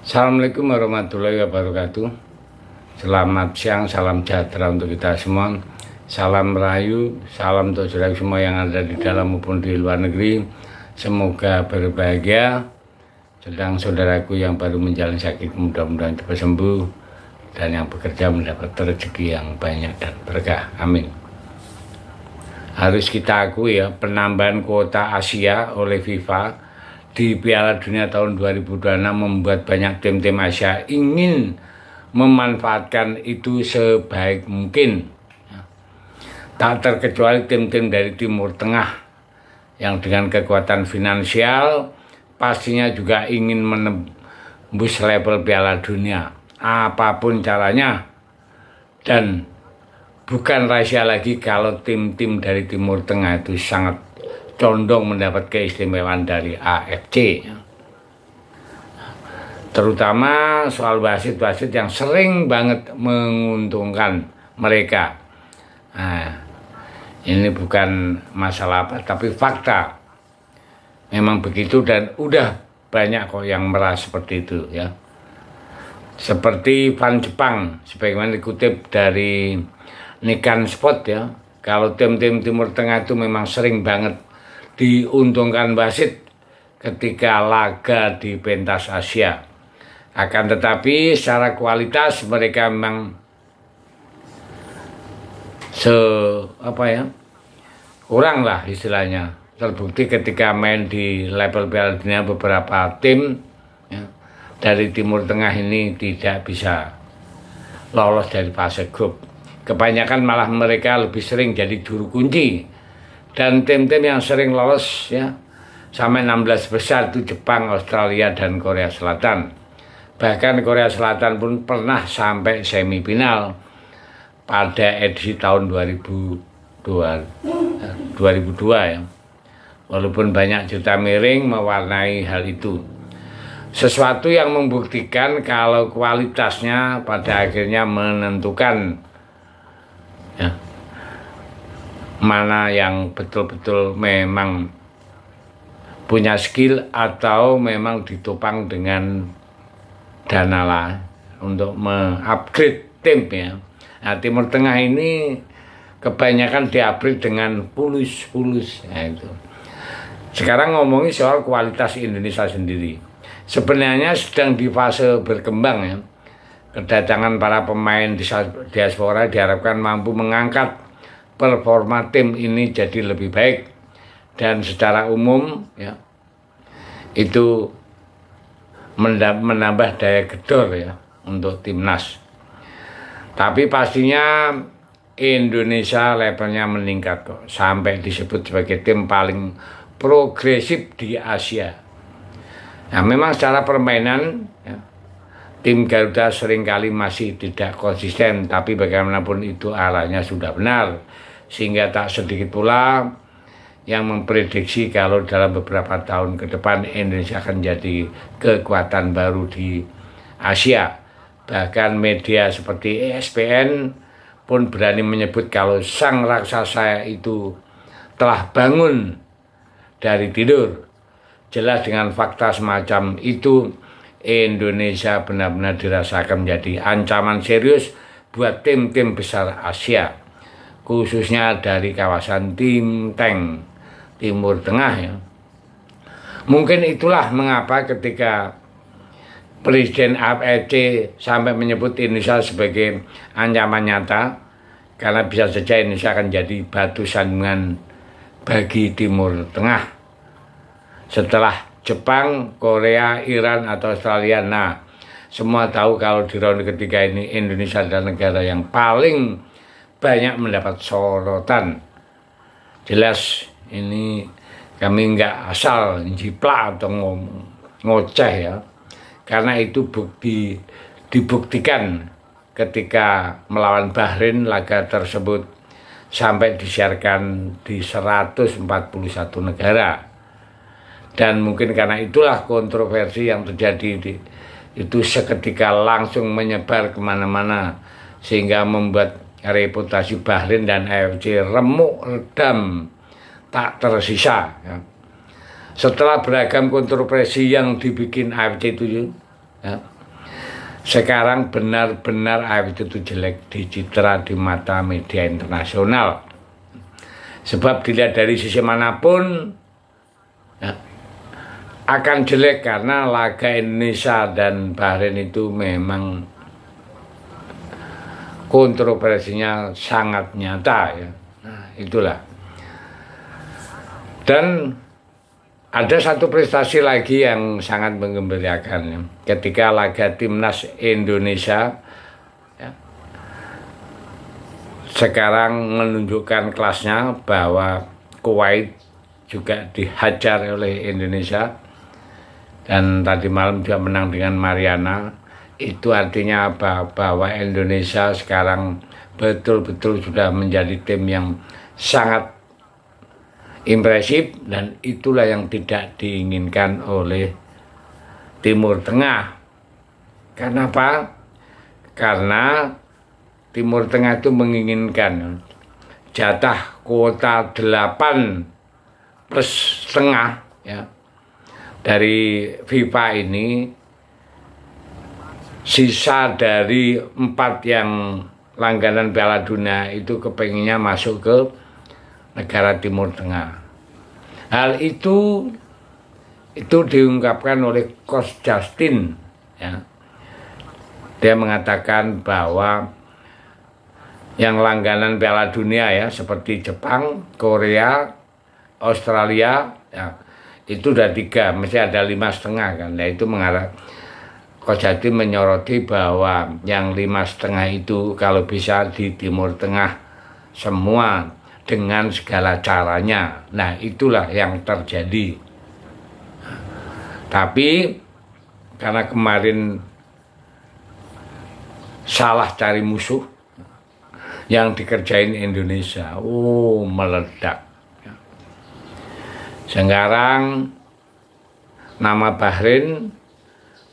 Assalamualaikum warahmatullahi wabarakatuh. Selamat siang, salam sejahtera untuk kita semua. Salam Merayu, salam untuk saudara semua yang ada di dalam maupun di luar negeri. Semoga berbahagia. Sedang saudaraku yang baru menjalani sakit, mudah-mudahan cepat sembuh. Dan yang bekerja mendapat rezeki yang banyak dan berkah. Amin. Harus kita akui ya, penambahan kuota Asia oleh FIFA di Piala Dunia tahun 2026 membuat banyak tim-tim Asia ingin memanfaatkan itu sebaik mungkin. Tak terkecuali tim-tim dari Timur Tengah yang dengan kekuatan finansial pastinya juga ingin menembus level Piala Dunia apapun caranya. Dan bukan rahasia lagi kalau tim-tim dari Timur Tengah itu sangat condong mendapat keistimewaan dari AFC, terutama soal wasit-wasit yang sering banget menguntungkan mereka. Nah, ini bukan masalah apa, tapi fakta memang begitu dan udah banyak kok yang merasa seperti itu ya. Seperti fan Jepang, sebagaimana dikutip dari Nikan Sport ya, kalau tim-tim Timur Tengah itu memang sering banget diuntungkan wasit ketika laga di pentas Asia. Akan tetapi secara kualitas mereka memang kurang lah istilahnya. Terbukti ketika main di level Piala Dunia beberapa tim ya, dari Timur Tengah ini tidak bisa lolos dari fase grup. Kebanyakan malah mereka lebih sering jadi juru kunci. Dan tim-tim yang sering lolos ya sampai 16 besar itu Jepang, Australia, dan Korea Selatan. Bahkan Korea Selatan pun pernah sampai semifinal pada edisi tahun 2002 ya. Walaupun banyak cerita miring mewarnai hal itu. Sesuatu yang membuktikan kalau kualitasnya pada akhirnya menentukan ya, mana yang betul-betul memang punya skill atau memang ditopang dengan dana lah untuk mengupgrade tim ya. Nah, Timur Tengah ini kebanyakan diupgrade dengan pulus ya itu. Sekarang ngomongin soal kualitas Indonesia sendiri, sebenarnya sedang di fase berkembang ya. Kedatangan para pemain diaspora diharapkan mampu mengangkat performa tim ini jadi lebih baik dan secara umum ya itu menambah daya gedor ya untuk timnas. Tapi pastinya Indonesia levelnya meningkat kok sampai disebut sebagai tim paling progresif di Asia. Nah, memang secara permainan ya, tim Garuda seringkali masih tidak konsisten, tapi bagaimanapun itu arahnya sudah benar. Sehingga tak sedikit pula yang memprediksi kalau dalam beberapa tahun ke depan Indonesia akan jadi kekuatan baru di Asia. Bahkan media seperti ESPN pun berani menyebut kalau sang raksasa itu telah bangun dari tidur. Jelas dengan fakta semacam itu, Indonesia benar-benar dirasakan menjadi ancaman serius buat tim-tim besar Asia, khususnya dari kawasan Timur Tengah ya. Mungkin itulah mengapa ketika Presiden AFC sampai menyebut Indonesia sebagai ancaman nyata, karena bisa saja Indonesia akan jadi batu sandungan bagi Timur Tengah setelah Jepang, Korea, Iran, atau Australia. Nah, semua tahu kalau di ronde ketiga ini Indonesia adalah negara yang paling banyak mendapat sorotan. Jelas ini kami nggak asal jiplak atau ngoceh ya, karena itu dibuktikan ketika melawan Bahrain. Laga tersebut sampai disiarkan di 141 negara. Dan mungkin karena itulah kontroversi yang terjadi itu seketika langsung menyebar kemana-mana, sehingga membuat reputasi Bahrain dan AFC remuk redam tak tersisa ya. Setelah beragam kontroversi yang dibikin AFC itu ya, sekarang benar-benar AFC itu jelek di citra di mata media internasional. Sebab dilihat dari sisi manapun ya, akan jelek karena laga Indonesia dan Bahrain itu memang kontroversinya sangat nyata ya. Nah, itulah. Dan ada satu prestasi lagi yang sangat menggembirakan ya. Ketika laga timnas Indonesia ya, sekarang menunjukkan kelasnya bahwa Kuwait juga dihajar oleh Indonesia dan tadi malam juga menang dengan Mariana. Itu artinya apa? Bahwa Indonesia sekarang betul-betul sudah menjadi tim yang sangat impresif dan itulah yang tidak diinginkan oleh Timur Tengah. Karena apa? Karena Timur Tengah itu menginginkan jatah kuota 8,5 ya dari FIFA ini, sisa dari 4 yang langganan Piala Dunia itu kepenginnya masuk ke negara Timur Tengah. Hal itu diungkapkan oleh Coach Justin ya. Dia mengatakan bahwa yang langganan Piala Dunia ya seperti Jepang, Korea, Australia ya, itu udah 3, mesti ada 5,5 kan. Nah itu mengarah Coach Justin menyoroti bahwa yang 5,5 itu kalau bisa di Timur Tengah semua dengan segala caranya. Nah itulah yang terjadi. Tapi karena kemarin salah cari musuh yang dikerjain Indonesia, meledak. Sekarang nama Bahrain,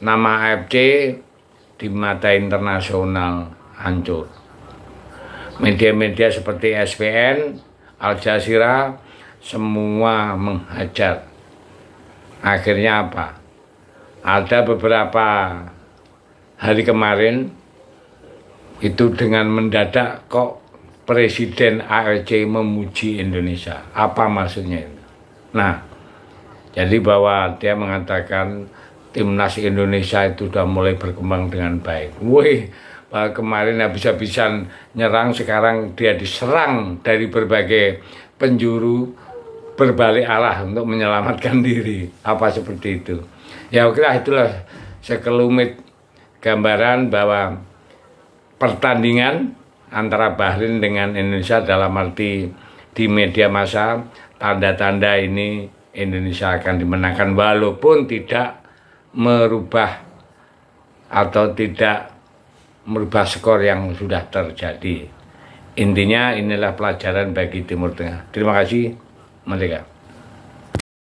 nama AFC di mata internasional hancur. Media-media seperti SPN, Al Jazeera, semua menghajar. Akhirnya apa? Ada beberapa hari kemarin, itu dengan mendadak kok Presiden AFC memuji Indonesia. Apa maksudnya itu? Nah, jadi bahwa dia mengatakan timnas Indonesia itu sudah mulai berkembang dengan baik. Kemarin habis-habisan nyerang, sekarang dia diserang dari berbagai penjuru berbalik arah untuk menyelamatkan diri. Apa seperti itu? Ya oke lah, itulah sekelumit gambaran bahwa pertandingan antara Bahrain dengan Indonesia dalam arti di media massa, tanda-tanda ini Indonesia akan dimenangkan walaupun tidak merubah atau tidak merubah skor yang sudah terjadi. Intinya inilah pelajaran bagi Timur Tengah. Terima kasih. Merdeka.